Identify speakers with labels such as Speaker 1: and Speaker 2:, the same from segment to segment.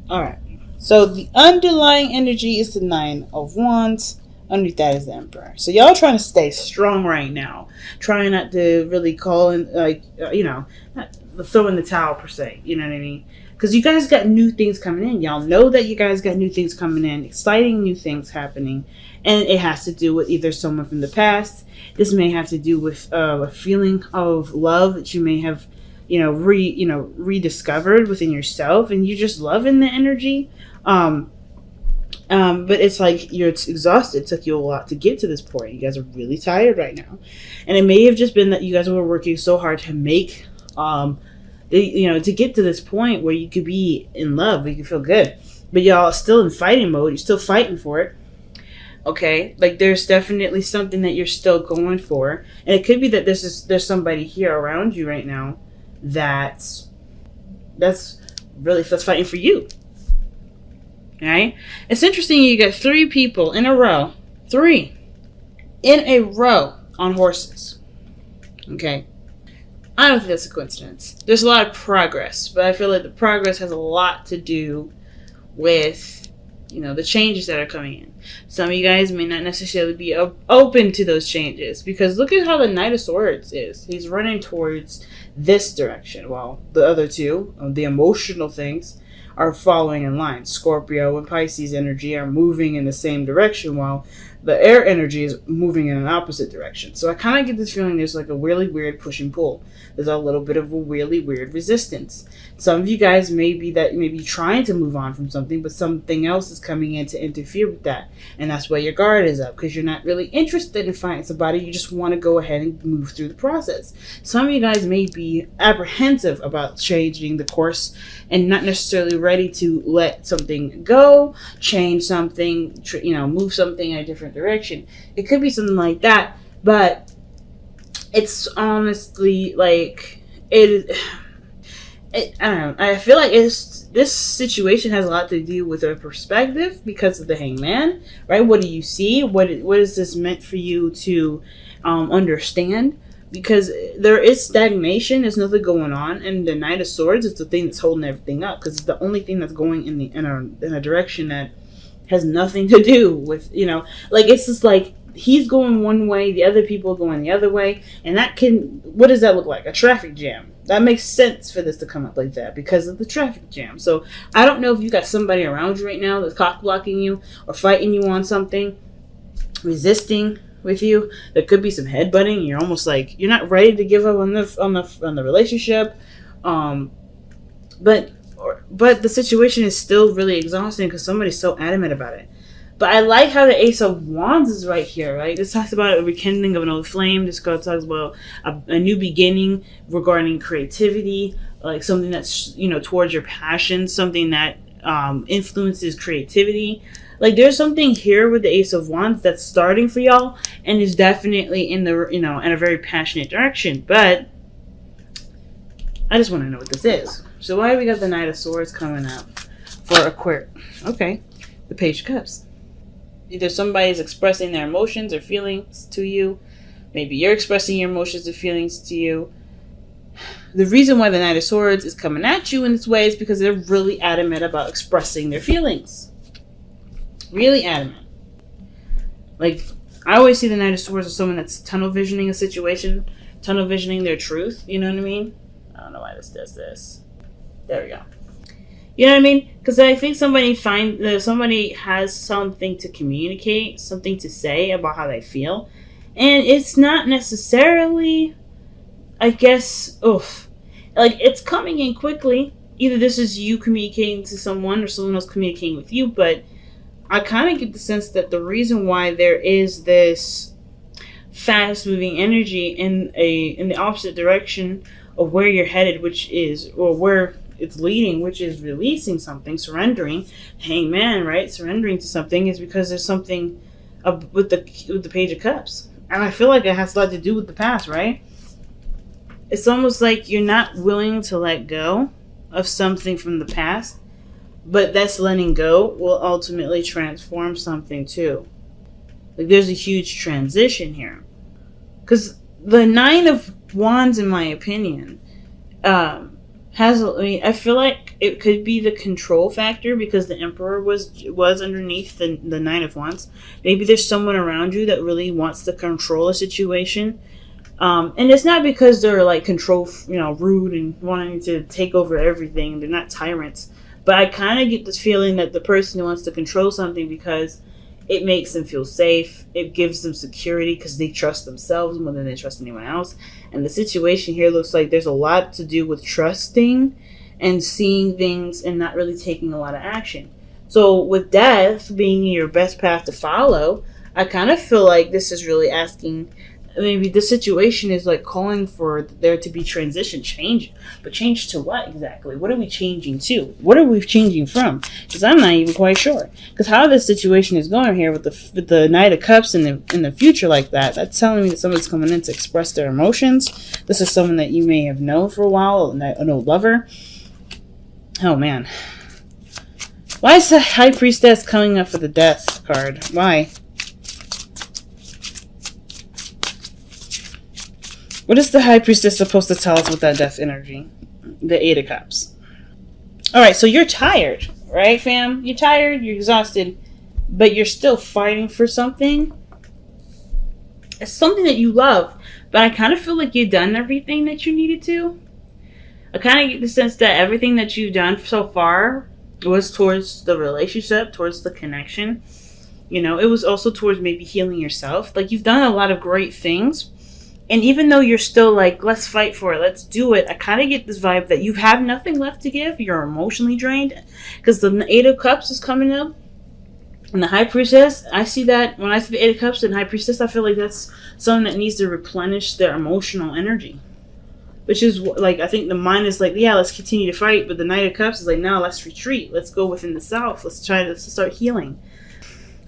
Speaker 1: All right. So the underlying energy is the Nine of Wands. Underneath that is the Emperor. So y'all trying to stay strong right now. Trying not to really call in, like, not throw in the towel per se. You know what I mean? Because you guys got new things coming in. Y'all know that you guys got new things coming in. Exciting new things happening. And it has to do with either someone from the past. This may have to do with a feeling of love that you may have rediscovered within yourself, and you're just loving the energy. But it's like you're exhausted. It took you a lot to get to this point. You guys are really tired right now, and it may have just been that you guys were working so hard to make, to get to this point where you could be in love, where you could feel good, but y'all still in fighting mode. You're still fighting for it. Okay, like there's definitely something that you're still going for, and it could be that there's somebody here around you right now that's fighting for you. Okay, it's interesting. You got 3 people in a row, 3 in a row on horses. Okay, I don't think that's a coincidence. There's a lot of progress, but I feel like the progress has a lot to do with the changes that are coming in. Some of you guys may not necessarily be open to those changes, because look at how the Knight of Swords is. He's running towards this direction, while the other 2, the emotional things, are following in line. Scorpio and Pisces energy are moving in the same direction, while the air energy is moving in an opposite direction. So I kind of get this feeling there's like a really weird push and pull. There's a little bit of a really weird resistance. Some of you guys may be trying to move on from something, but something else is coming in to interfere with that. And that's why your guard is up, because you're not really interested in finding somebody. You just want to go ahead and move through the process. Some of you guys may be apprehensive about changing the course and not necessarily ready to let something go, change something, move something in a different direction. It could be something like that, but it's honestly like I don't know. I feel like this situation has a lot to do with a perspective because of the Hangman, right? What do you see? What is this meant for you to understand? Because there is stagnation, there's nothing going on, and the Knight of Swords is the thing that's holding everything up, because it's the only thing that's going in a direction that has nothing to do with, like, it's just like he's going one way, the other people are going the other way, and what does that look like? A traffic jam. That makes sense for this to come up like that because of the traffic jam. So I don't know if you got somebody around you right now that's cock blocking you or fighting you on something, resisting with you. There could be some headbutting. You're almost like you're not ready to give up on the relationship, but the situation is still really exhausting because somebody's so adamant about it. But I like how the Ace of Wands is right here, right? This talks about a rekindling of an old flame. This card talks about a new beginning regarding creativity, like something that's, towards your passion, something that influences creativity. Like there's something here with the Ace of Wands that's starting for y'all and is definitely in the, in a very passionate direction. But I just want to know what this is. So why do we got the Knight of Swords coming up for Aquarius? Okay, the Page of Cups. Either somebody's expressing their emotions or feelings to you. Maybe you're expressing your emotions or feelings to you. The reason why the Knight of Swords is coming at you in this way is because they're really adamant about expressing their feelings. Really adamant. Like, I always see the Knight of Swords as someone that's tunnel visioning a situation, tunnel visioning their truth. You know what I mean? I don't know why this does this. There we go. You know what I mean? Because I think somebody has something to communicate, something to say about how they feel. And it's not necessarily, I guess, like it's coming in quickly. Either this is you communicating to someone or someone else communicating with you. But I kind of get the sense that the reason why there is this fast moving energy in the opposite direction of where you're headed, which is, or where it's leading, which is releasing something, surrendering, Hangman, right? Surrendering to something is because there's something with the Page of Cups. And I feel like it has a lot to do with the past, right? It's almost like you're not willing to let go of something from the past, but that's letting go will ultimately transform something too. Like there's a huge transition here. Because the Nine of Wands, in my opinion, I feel like it could be the control factor because the Emperor was underneath the Nine of Wands. Maybe there's someone around you that really wants to control a situation. And it's not because they're like control, rude and wanting to take over everything. They're not tyrants. But I kind of get this feeling that the person wants to control something because it makes them feel safe. It gives them security because they trust themselves more than they trust anyone else. And the situation here looks like there's a lot to do with trusting and seeing things and not really taking a lot of action. So with death being your best path to follow, I kind of feel like this is really asking, maybe the situation is like calling for there to be transition, change. But change to what exactly? What are we changing to? What are we changing from? Because I'm not even quite sure. Because how this situation is going here with the Knight of Cups in the future like that, that's telling me that somebody's coming in to express their emotions. This is someone that you may have known for a while, an old lover. Oh man. Why is the High Priestess coming up for the Death card? Why? What is the High Priestess supposed to tell us with that death energy? The Eight of Cups. Alright, so you're tired, right, fam? You're tired, you're exhausted, but you're still fighting for something. It's something that you love, but I kind of feel like you've done everything that you needed to. I kind of get the sense that everything that you've done so far was towards the relationship, towards the connection. It was also towards maybe healing yourself. Like, you've done a lot of great things. And even though you're still like, let's fight for it, let's do it, I kind of get this vibe that you have nothing left to give. You're emotionally drained. Because the Eight of Cups is coming up. And the High Priestess, I see that when I see the Eight of Cups and High Priestess, I feel like that's someone that needs to replenish their emotional energy. Which is like, I think the mind is like, yeah, let's continue to fight. But the Knight of Cups is like, no, let's retreat. Let's go within the self. Let's try to start healing.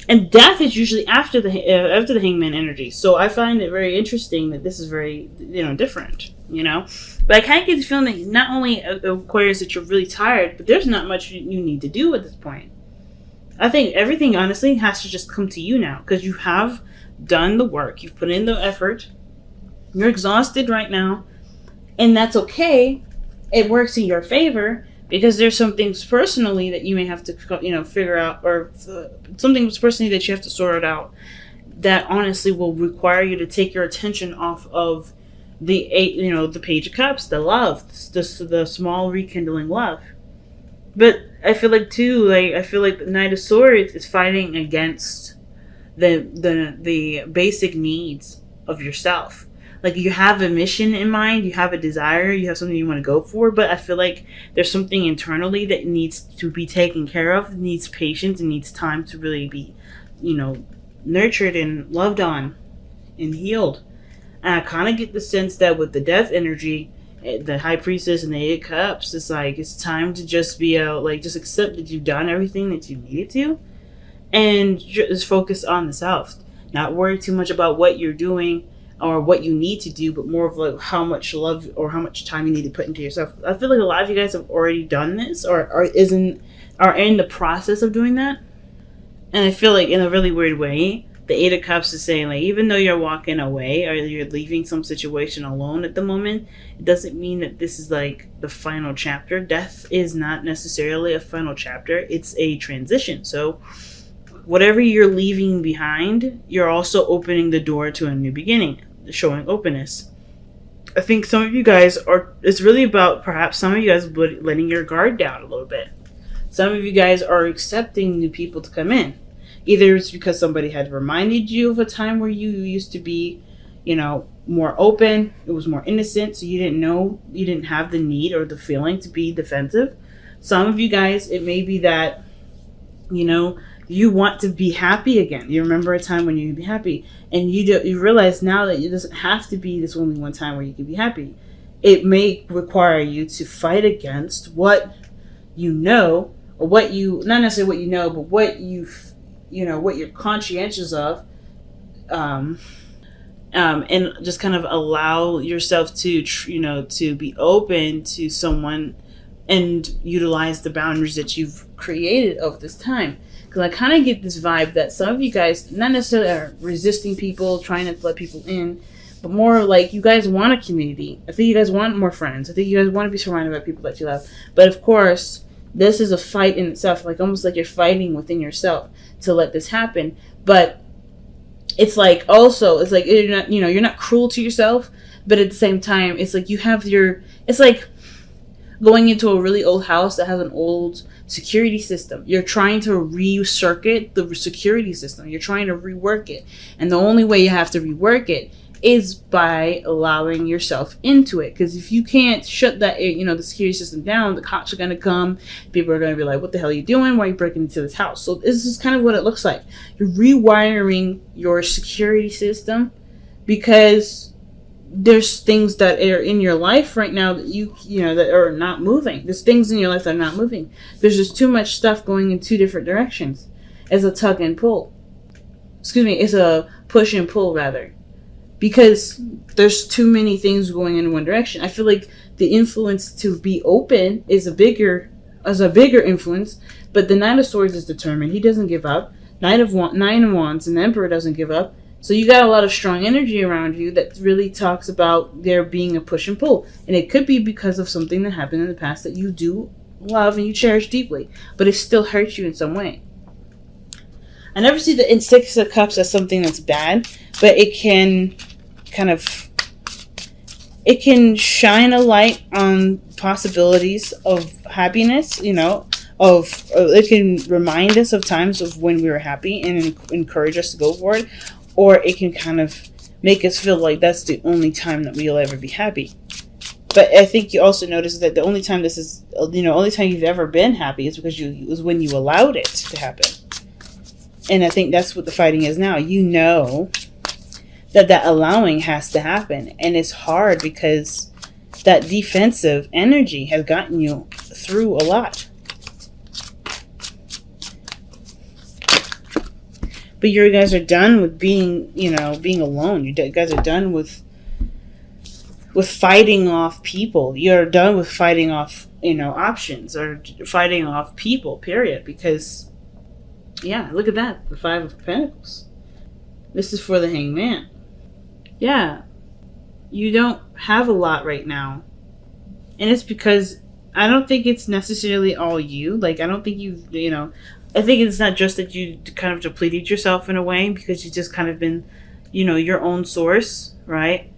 Speaker 1: And death is usually after the Hangman energy. So I find it very interesting that this is very, different, But I kind of get the feeling that not only Aquarius that you're really tired, but there's not much you need to do at this point. I think everything, honestly, has to just come to you now. Because you have done the work. You've put in the effort. You're exhausted right now. And that's okay. It works in your favor. Because there's some things personally that you may have to, figure out, or some things personally that you have to sort out that honestly will require you to take your attention off of the the Page of Cups, the love, the small rekindling love. But I feel like too, the Knight of Swords is fighting against the basic needs of yourself. Like, you have a mission in mind, you have a desire, you have something you want to go for, but I feel like there's something internally that needs to be taken care of, needs patience, and needs time to really be, nurtured and loved on and healed. And I kind of get the sense that with the death energy, the High Priestess and the Eight of Cups, it's like, it's time to just be just accept that you've done everything that you needed to, and just focus on the self. Not worry too much about what you're doing, or what you need to do, but more of like how much love or how much time you need to put into yourself. I feel like a lot of you guys have already done this or are in the process of doing that. And I feel like in a really weird way, the Eight of Cups is saying, like, even though you're walking away or you're leaving some situation alone at the moment, it doesn't mean that this is like the final chapter. Death is not necessarily a final chapter. It's a transition. So whatever you're leaving behind, you're also opening the door to a new beginning, showing openness. I think some of you guys it's really about perhaps some of you guys letting your guard down a little bit. Some of you guys are accepting new people to come in. Either it's because somebody had reminded you of a time where you used to be, more open, it was more innocent, so you didn't have the need or the feeling to be defensive. Some of you guys, it may be that, you want to be happy again. You remember a time when you could be happy, and you realize now that it doesn't have to be this only one time where you can be happy. It may require you to fight against what you know, or what you, not necessarily what you know, but what what you're conscientious of, and just kind of allow yourself to to be open to someone and utilize the boundaries that you've created over this time. Because I kind of get this vibe that some of you guys not necessarily are resisting people, trying to let people in, but more like you guys want a community. I think you guys want more friends. I think you guys want to be surrounded by people that you love. But of course, This is a fight in itself, like almost like you're fighting within yourself to let this happen. But it's like also, it's like you're not, you're not cruel to yourself, but at the same time, it's like you have it's like going into a really old house that has an old security system. You're trying to recircuit the security system. You're trying to rework it. And the only way you have to rework it is by allowing yourself into it. Because if you can't shut that, the security system down, the cops are going to come. People are going to be like, what the hell are you doing? Why are you breaking into this house? So this is kind of what it looks like. You're rewiring your security system because there's things that are in your life right now that that are not moving. There's things in your life that are not moving. There's just too much stuff going in two different directions. It's a tug and pull. It's a push and pull rather. Because there's too many things going in one direction. I feel like the influence to be open is a bigger influence, but the Knight of Swords is determined. He doesn't give up. Nine of Wands and the Emperor doesn't give up. So you got a lot of strong energy around you that really talks about there being a push and pull. And it could be because of something that happened in the past that you do love and you cherish deeply, but it still hurts you in some way. I never see the Six of Cups as something that's bad, but it can shine a light on possibilities of happiness, it can remind us of times of when we were happy and encourage us to go for it, or it can kind of make us feel like that's the only time that we'll ever be happy. But I think you also notice that the only time only time you've ever been happy is because it was when you allowed it to happen. And I think that's what the fighting is now. That allowing has to happen. And it's hard because that defensive energy has gotten you through a lot. But you guys are done with being alone. You guys are done with fighting off people. You're done with fighting off, options or fighting off people, period. Because, yeah, look at that. The Five of Pentacles. This is for the Hanged Man. Yeah. You don't have a lot right now. And it's because I don't think it's necessarily all you. Like, I don't think I think it's not just that you kind of depleted yourself in a way because you just kind of been, your own source, right?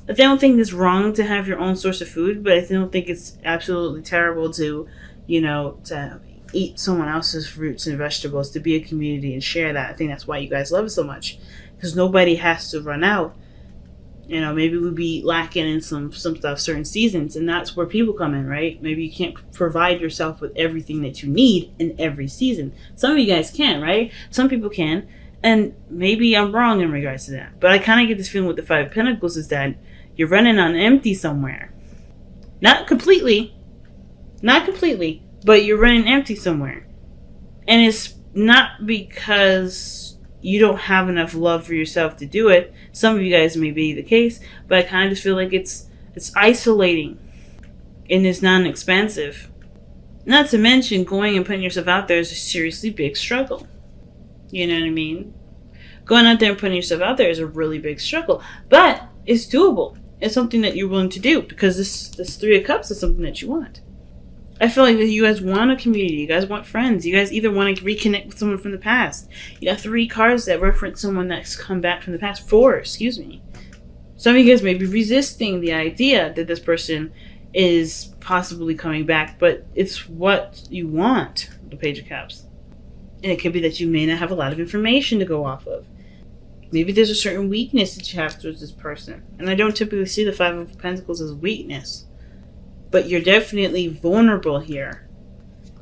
Speaker 1: I don't think it's wrong to have your own source of food, but I don't think it's absolutely terrible to, to eat someone else's fruits and vegetables, to be a community and share that. I think that's why you guys love it so much, because nobody has to run out. Maybe we'd be lacking in some stuff certain seasons, and that's where people come in, right? Maybe you can't provide yourself with everything that you need in every season. Some of you guys can, right? Some people can, and maybe I'm wrong in regards to that. But I kind of get this feeling with the Five of Pentacles is that you're running on empty somewhere. Not completely, but you're running empty somewhere. And it's not because you don't have enough love for yourself to do it. Some of you guys may be the case, but I kind of just feel like it's isolating and it's non-expansive. Not to mention going and putting yourself out there is a seriously big struggle. You know what I mean? Going out there and putting yourself out there is a really big struggle, but it's doable. It's something that you're willing to do because this Three of Cups is something that you want. I feel like you guys want a community. You guys want friends. You guys either want to reconnect with someone from the past. You got 3 cards that reference someone that's come back from the past. 4, excuse me. Some of you guys may be resisting the idea that this person is possibly coming back, but it's what you want, the Page of Cups. And it could be that you may not have a lot of information to go off of. Maybe there's a certain weakness that you have towards this person. And I don't typically see the Five of Pentacles as weakness. But you're definitely vulnerable here.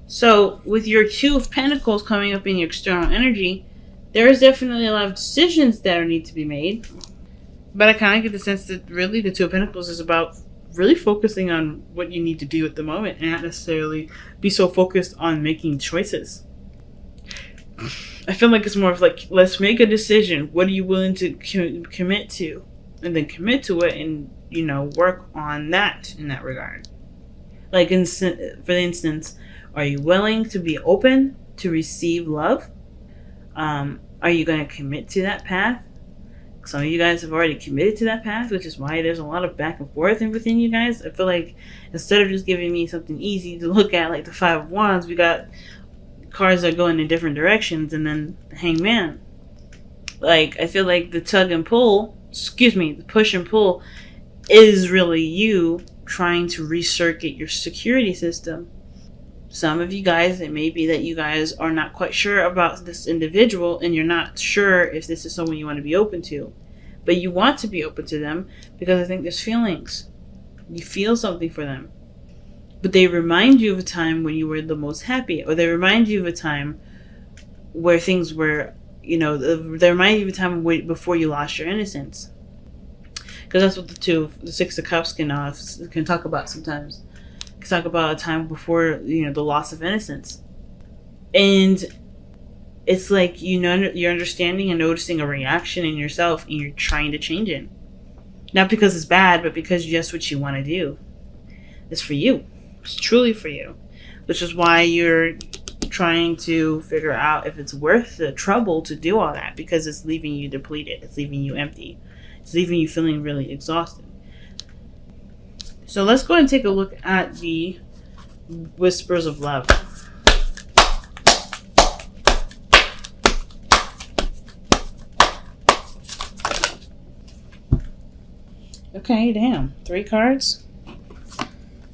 Speaker 1: So with your Two of Pentacles coming up in your external energy, there is definitely a lot of decisions that need to be made. But I kind of get the sense that really the Two of Pentacles is about really focusing on what you need to do at the moment and not necessarily be so focused on making choices. I feel like it's more of like, let's make a decision. What are you willing to commit to? And then commit to it and, work on that in that regard. Like, for instance, are you willing to be open to receive love? Are you going to commit to that path? Some of you guys have already committed to that path, which is why there's a lot of back and forth within you guys. I feel like instead of just giving me something easy to look at, like the Five of Wands, we got cards that are going in different directions, and then the Hangman. Like, I feel like the the push and pull is really you trying to recircuit your security system. Some of you guys, it may be that you guys are not quite sure about this individual and you're not sure if this is someone you want to be open to. But you want to be open to them because I think there's feelings. You feel something for them. But they remind you of a time when you were the most happy, or they remind you of a time where things were, they remind you of a time before you lost your innocence. Because that's what the Six of Cups can talk about sometimes. Talk about a time before the loss of innocence, and it's like you're understanding and noticing a reaction in yourself, and you're trying to change it, not because it's bad, but because just what you want to do. It's for you. It's truly for you, which is why you're trying to figure out if it's worth the trouble to do all that, because it's leaving you depleted, it's leaving you empty, it's leaving you feeling really exhausted. So let's go ahead and take a look at the Whispers of Love. Okay, damn. 3 cards.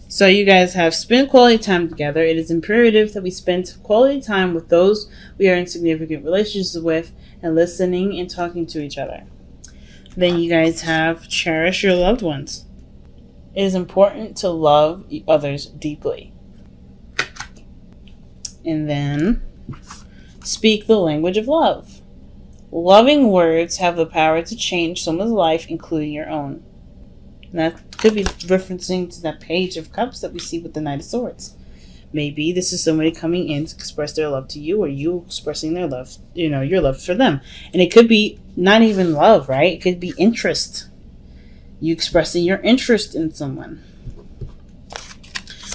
Speaker 1: So you guys have spent quality time together. It is imperative that we spend quality time with those we are in significant relationships with, and listening and talking to each other. Then you guys have cherish your loved ones. It is important to love others deeply. And then, speak the language of love. Loving words have the power to change someone's life, including your own. And that could be referencing to that Page of Cups that we see with the Knight of Swords. Maybe this is somebody coming in to express their love to you, or you expressing their love, your love for them. And it could be not even love, right? It could be interest. You expressing your interest in someone.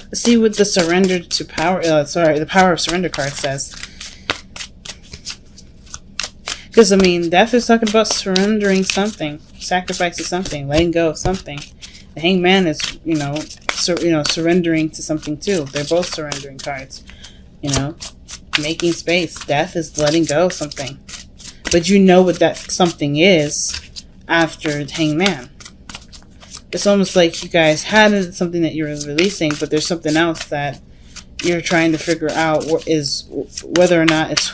Speaker 1: Let's see what the the Power of Surrender card says. Because, death is talking about surrendering something, sacrificing something, letting go of something. The Hangman is, surrendering to something too. They're both surrendering cards. Making space. Death is letting go of something. But you know what that something is after the Hangman. It's almost like you guys had something that you're releasing, but there's something else that you're trying to figure out is whether or not it's,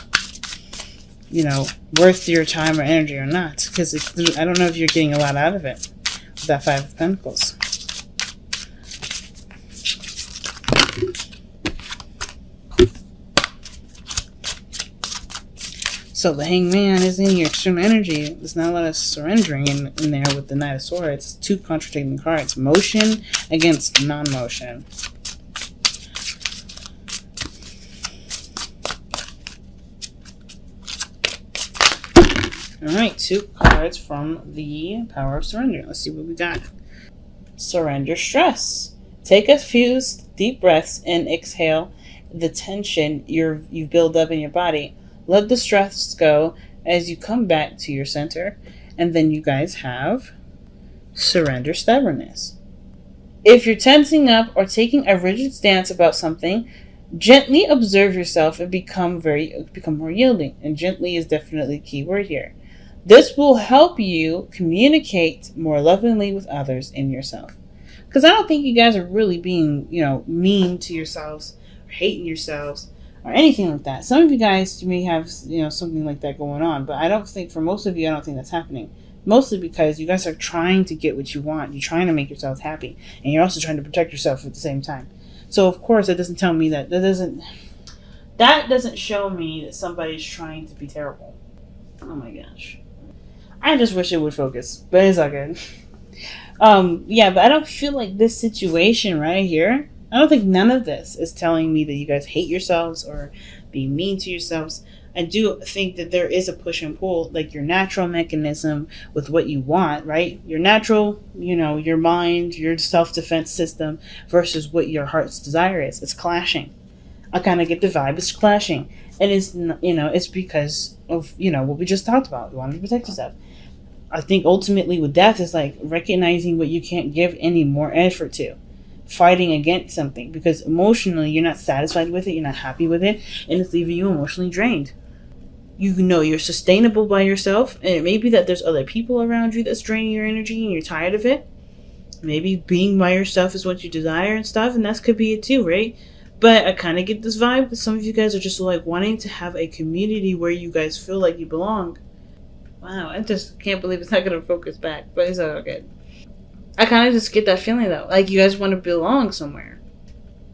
Speaker 1: worth your time or energy or not. Because I don't know if you're getting a lot out of it with that Five of Pentacles. So the Hangman is in your external energy. There's not a lot of surrendering in there with the Knight of Swords. It's 2 contradicting cards. Motion against non-motion. Alright, 2 cards from the Power of Surrender. Let's see what we got. Surrender stress. Take a few deep breaths and exhale the tension you've built up in your body. Let the stress go as you come back to your center. And then you guys have surrender stubbornness. If you're tensing up or taking a rigid stance about something, gently observe yourself and become more yielding. And gently is definitely a key word here. This will help you communicate more lovingly with others and yourself. Because I don't think you guys are really being, mean to yourselves or hating yourselves or anything like that. Some of you guys may have, something like that going on, but I don't think, for most of you, I don't think that's happening. Mostly because you guys are trying to get what you want. You're trying to make yourselves happy, and you're also trying to protect yourself at the same time. So, of course, that doesn't tell me that doesn't show me that somebody's trying to be terrible. Oh my gosh. I just wish it would focus, but it's all good. But I don't feel like this situation right here, I don't think none of this is telling me that you guys hate yourselves or being mean to yourselves. I do think that there is a push and pull, like your natural mechanism with what you want, right? Your natural, your mind, your self-defense system versus what your heart's desire is. It's clashing. I kind of get the vibe. It's clashing. And it's, it's because of, what we just talked about. You want to protect yourself. I think ultimately with death is like recognizing what you can't give any more effort to, fighting against something because emotionally you're not satisfied with it, you're not happy with it, and it's leaving you emotionally drained. You know you're sustainable by yourself, and it may be that there's other people around you that's draining your energy and you're tired of it. Maybe being by yourself is what you desire and stuff, and that could be it too, right? But I kind of get this vibe that some of you guys are just like wanting to have a community where you guys feel like you belong. Wow, I just can't believe it's not going to focus back, but it's all good. I kind of just get that feeling though, like you guys want to belong somewhere.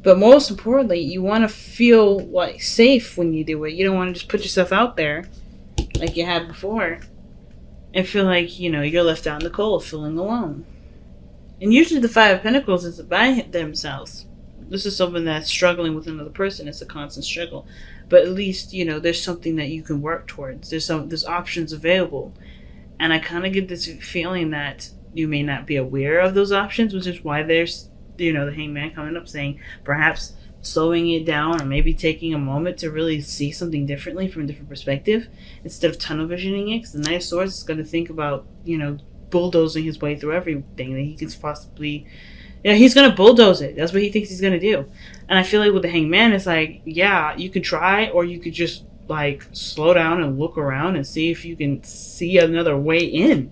Speaker 1: But most importantly, you want to feel like safe when you do it. You don't want to just put yourself out there like you had before and feel like, you know, you're left out in the cold, feeling alone. And usually the Five of Pentacles is by themselves. This is someone that's struggling with another person. It's a constant struggle. But at least, you know, there's something that you can work towards. There's options available. And I kind of get this feeling that you may not be aware of those options, which is why there's, you know, the Hangman coming up saying perhaps slowing it down or maybe taking a moment to really see something differently from a different perspective instead of tunnel visioning it. Because the Knight of Swords is going to think about, you know, bulldozing his way through everything that he could possibly... Yeah, he's going to bulldoze it. That's what he thinks he's going to do. And I feel like with the Hangman, it's like, yeah, you could try, or you could just, like, slow down and look around and see if you can see another way in.